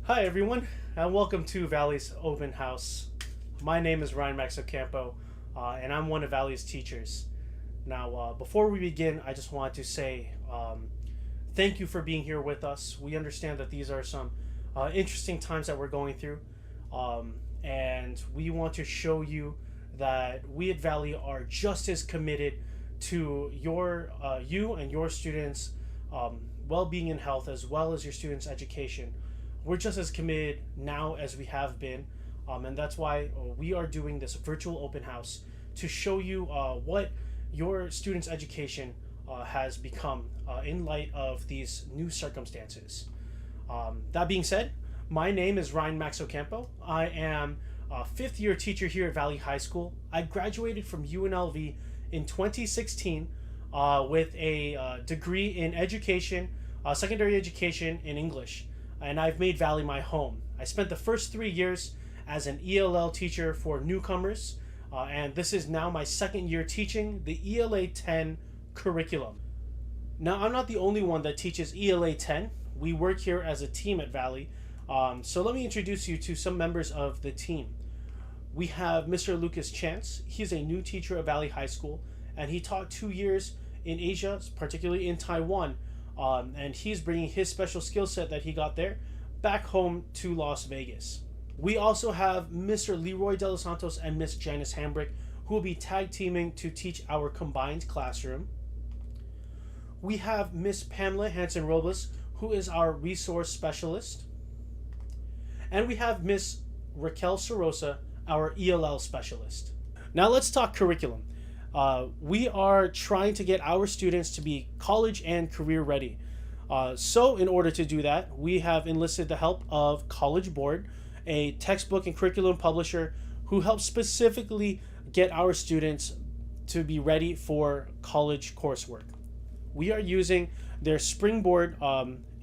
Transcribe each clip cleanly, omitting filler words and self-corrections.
Hi everyone, and welcome to Valley's Open House. My name is Ryan Max Ocampo, and I'm one of Valley's teachers. Now, before we begin, I just want to say thank you for being here with us. We understand that these are some interesting times that we're going through, and we want to show you that we at Valley are just as committed to you and your students' well-being and health, as well as your students' education. We're just as committed now as we have been, and that's why we are doing this virtual open house to show you what your students' education has become in light of these new circumstances. That being said, my name is Ryan Max Ocampo. I am a fifth year teacher here at Valley High School. I graduated from UNLV in 2016 with a degree in education, secondary education in English, and I've made Valley my home. I spent the first 3 years as an ELL teacher for newcomers, and this is now my second year teaching the ELA 10 curriculum. Now, I'm not the only one that teaches ELA 10. We work here as a team at Valley. So let me introduce you to some members of the team. We have Mr. Lucas Chance. He's a new teacher at Valley High School, and he taught 2 years in Asia, particularly in Taiwan. And he's bringing his special skill set that he got there back home to Las Vegas. We also have Mr. Leroy De Los Santos and Miss Janice Hambrick, who will be tag teaming to teach our combined classroom. We have Miss Pamela Hanson Robles, who is our resource specialist. And we have Miss Raquel Sorosa, our ELL specialist. Now let's talk curriculum. We are trying to get our students to be college and career ready. So in order to do that, we have enlisted the help of College Board, a textbook and curriculum publisher who helps specifically get our students to be ready for college coursework. We are using their Springboard,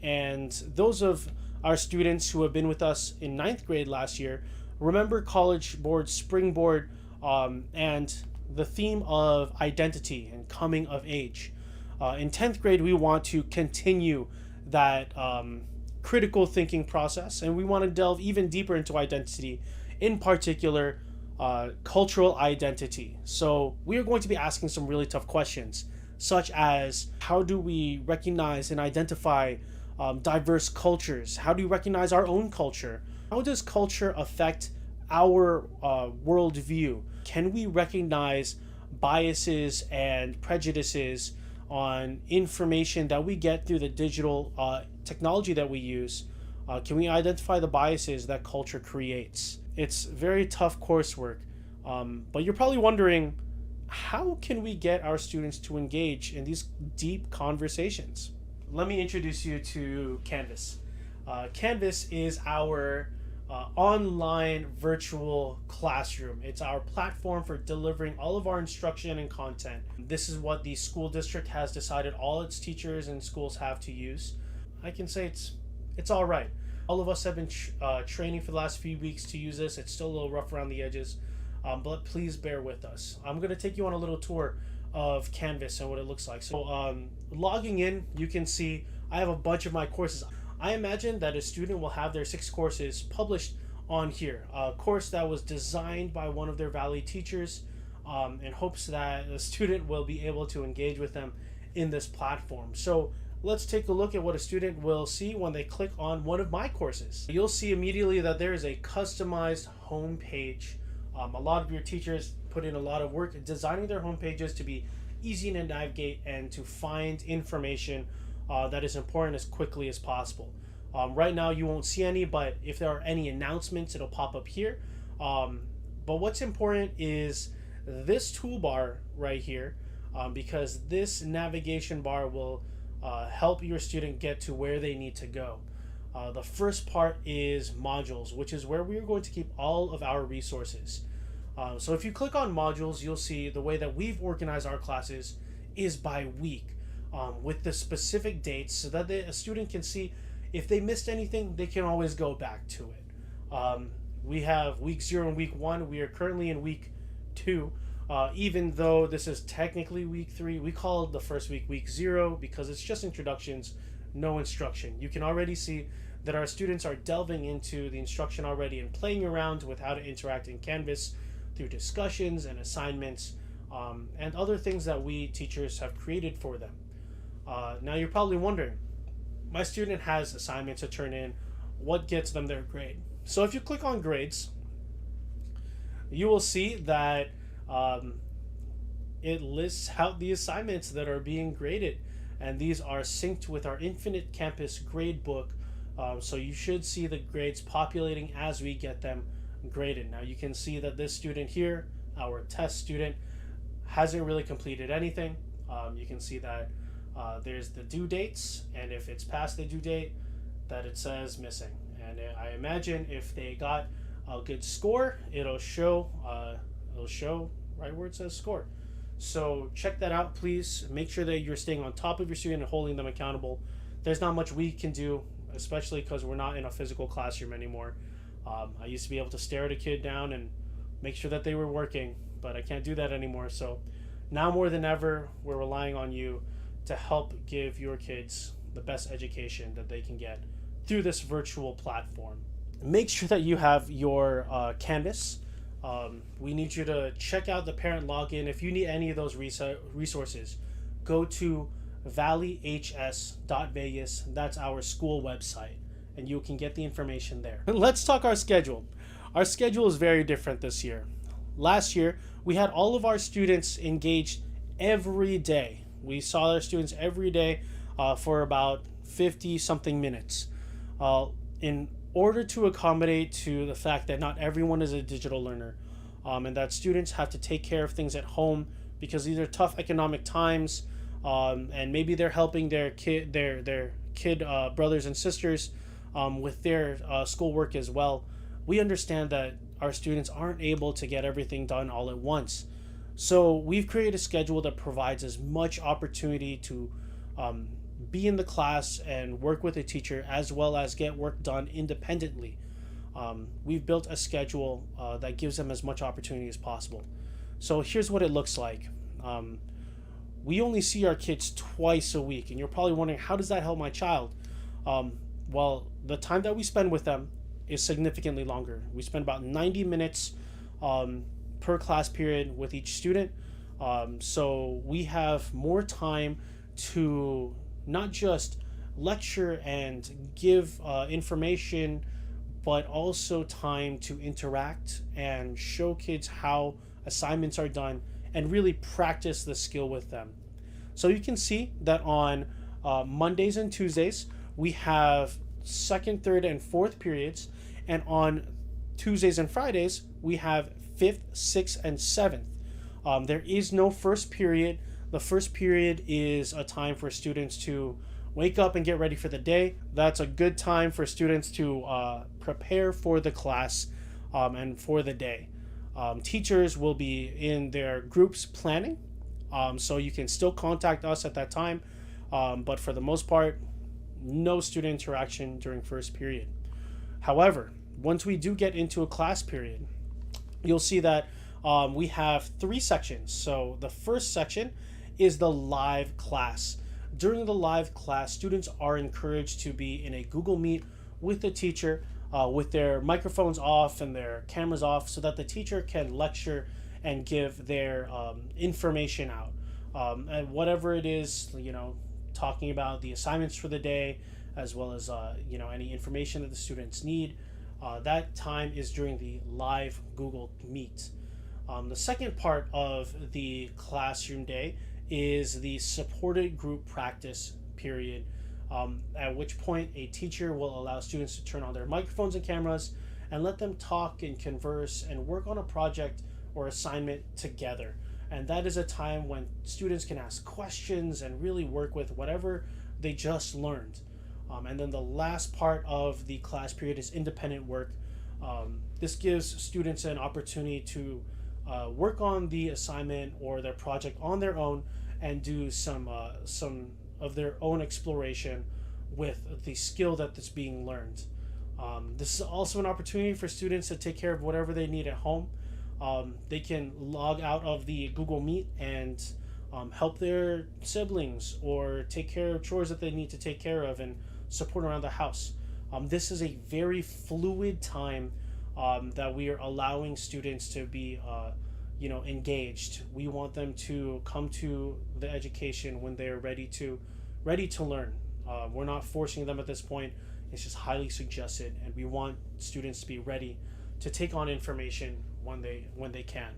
and those of our students who have been with us in 9th grade last year remember College Board Springboard and the theme of identity and coming of age. In 10th grade, we want to continue that critical thinking process, and we want to delve even deeper into identity, in particular, cultural identity. So we are going to be asking some really tough questions, such as how do we recognize and identify diverse cultures? How do we recognize our own culture? How does culture affect our worldview? Can we recognize biases and prejudices on information that we get through the digital technology that we use? Can we identify the biases that culture creates? It's very tough coursework, but you're probably wondering, how can we get our students to engage in these deep conversations? Let me introduce you to Canvas. Canvas is our online virtual classroom. It's our platform for delivering all of our instruction and content. This is what the school district has decided all its teachers and schools have to use. I can say it's all right. All of us have been training for the last few weeks to use this. It's still a little rough around the edges, but please bear with us. I'm going to take you on a little tour of Canvas and what it looks like. So logging in, you can see I have a bunch of my courses. I imagine that a student will have their 6 courses published on here. A course that was designed by one of their Valley teachers in hopes that the student will be able to engage with them in this platform. So let's take a look at what a student will see when they click on one of my courses. You'll see immediately that there is a customized home page. A lot of your teachers put in a lot of work designing their home pages to be easy to navigate and to find information that is important as quickly as possible. Right now you won't see any, but if there are any announcements, it'll pop up here. But what's important is this toolbar right here, because this navigation bar will help your student get to where they need to go. The first part is modules, which is where we're going to keep all of our resources. So if you click on modules, you'll see the way that we've organized our classes is by week, with the specific dates, so that a student can see if they missed anything, they can always go back to it. We have week 0 and week 1. We are currently in week 2. Even though this is technically week 3, we call the first week 0 because it's just introductions, no instruction. You can already see that our students are delving into the instruction already and playing around with how to interact in Canvas through discussions and assignments, and other things that we teachers have created for them. Now you're probably wondering, my student has assignments to turn in, what gets them their grade? So if you click on grades, you will see that it lists out the assignments that are being graded, and these are synced with our Infinite Campus grade book. So you should see the grades populating as we get them graded. Now you can see that this student here, our test student, hasn't really completed anything. You can see that there's the due dates, and if it's past the due date, that it says missing. And I imagine if they got a good score, it'll show right where it says score. So check that out, please. Make sure that you're staying on top of your student and holding them accountable. There's not much we can do, especially because we're not in a physical classroom anymore. I used to be able to stare at a kid down and make sure that they were working, but I can't do that anymore. So now more than ever, we're relying on you to help give your kids the best education that they can get through this virtual platform. Make sure that you have your Canvas. We need you to check out the parent login. If you need any of those resources, go to valleyhs.vegas. That's our school website, and you can get the information there. Let's talk our schedule. Our schedule is very different this year. Last year, we had all of our students engaged every day. We saw our students every day for about 50 something minutes. In order to accommodate to the fact that not everyone is a digital learner, and that students have to take care of things at home because these are tough economic times, and maybe they're helping their kid brothers and sisters with their schoolwork as well. We understand that our students aren't able to get everything done all at once. So we've created a schedule that provides as much opportunity to be in the class and work with a teacher, as well as get work done independently. We've built a schedule that gives them as much opportunity as possible. So here's what it looks like. We only see our kids twice a week, and you're probably wondering, how does that help my child? Well, the time that we spend with them is significantly longer. We spend about 90 minutes per class period with each student. So we have more time to not just lecture and give information, but also time to interact and show kids how assignments are done and really practice the skill with them. So you can see that on Mondays and Tuesdays, we have second, third, and fourth periods. And on Tuesdays and Fridays, we have fifth, sixth, and seventh. There is no first period. The first period is a time for students to wake up and get ready for the day. That's a good time for students to prepare for the class and for the day. Teachers will be in their groups planning, so you can still contact us at that time, but for the most part, no student interaction during first period. However, once we do get into a class period, you'll see that we have three sections. So the first section is the live class. During the live class, students are encouraged to be in a Google Meet with the teacher, with their microphones off and their cameras off, so that the teacher can lecture and give their information out. And whatever it is, talking about the assignments for the day, as well as any information that the students need. That time is during the live Google Meet. The second part of the classroom day is the supported group practice period, at which point a teacher will allow students to turn on their microphones and cameras and let them talk and converse and work on a project or assignment together. And that is a time when students can ask questions and really work with whatever they just learned. And then the last part of the class period is independent work. This gives students an opportunity to work on the assignment or their project on their own and do some of their own exploration with the skill that's being learned. This is also an opportunity for students to take care of whatever they need at home. They can log out of the Google Meet and help their siblings or take care of chores that they need to take care of and support around the house. This is a very fluid time that we are allowing students to be, engaged. We want them to come to the education when they are ready to learn. We're not forcing them at this point. It's just highly suggested, and we want students to be ready to take on information when they can.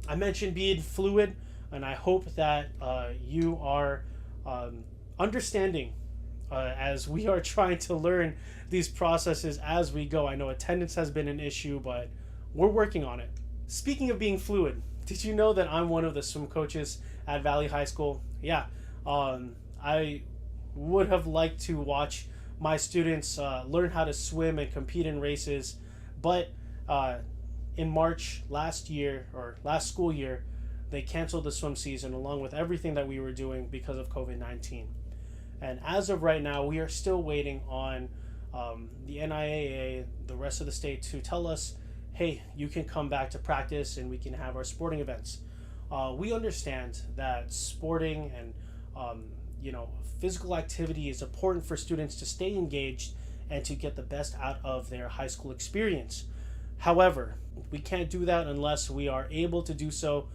I mentioned being fluid, and I hope that you are understanding as we are trying to learn these processes as we go. I know attendance has been an issue, but we're working on it. Speaking of being fluid, did you know that I'm one of the swim coaches at Valley High School? Yeah, I would have liked to watch my students learn how to swim and compete in races, but in March last school year, they canceled the swim season along with everything that we were doing because of COVID-19. And as of right now, we are still waiting on the NIAA, the rest of the state, to tell us, hey, you can come back to practice and we can have our sporting events. We understand that sporting and physical activity is important for students to stay engaged and to get the best out of their high school experience. However, we can't do that unless we are able to do so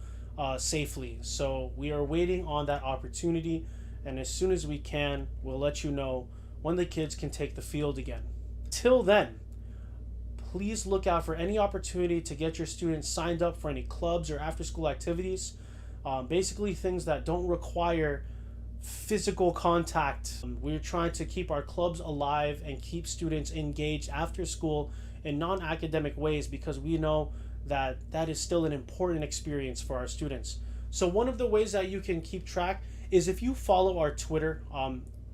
safely. So we are waiting on that opportunity, and as soon as we can, we'll let you know when the kids can take the field again. Till then, please look out for any opportunity to get your students signed up for any clubs or after-school activities. Basically things that don't require physical contact. We're trying to keep our clubs alive and keep students engaged after school in non-academic ways, because we know that that is still an important experience for our students. So one of the ways that you can keep track is if you follow our Twitter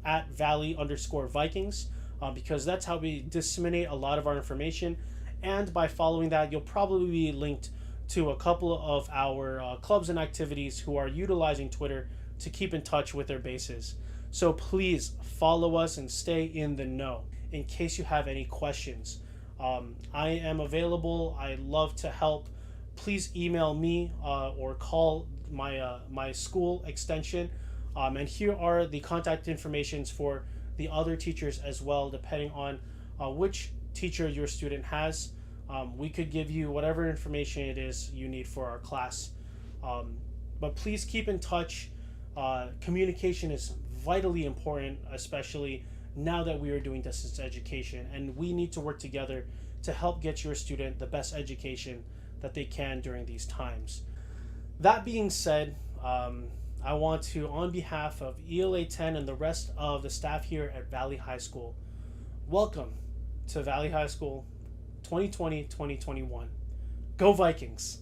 at Valley_Vikings, because that's how we disseminate a lot of our information. And by following that, you'll probably be linked to a couple of our clubs and activities who are utilizing Twitter to keep in touch with their bases. So please follow us and stay in the know in case you have any questions. I am available. I love to help. Please email me or call my school extension. And here are the contact informations for the other teachers as well, depending on which teacher your student has. We could give you whatever information it is you need for our class. But please keep in touch. Communication is vitally important, especially now that we are doing distance education, and we need to work together to help get your student the best education that they can during these times. That being said, I want to, on behalf of ELA 10 and the rest of the staff here at Valley High School, welcome to Valley High School 2020-2021. Go Vikings!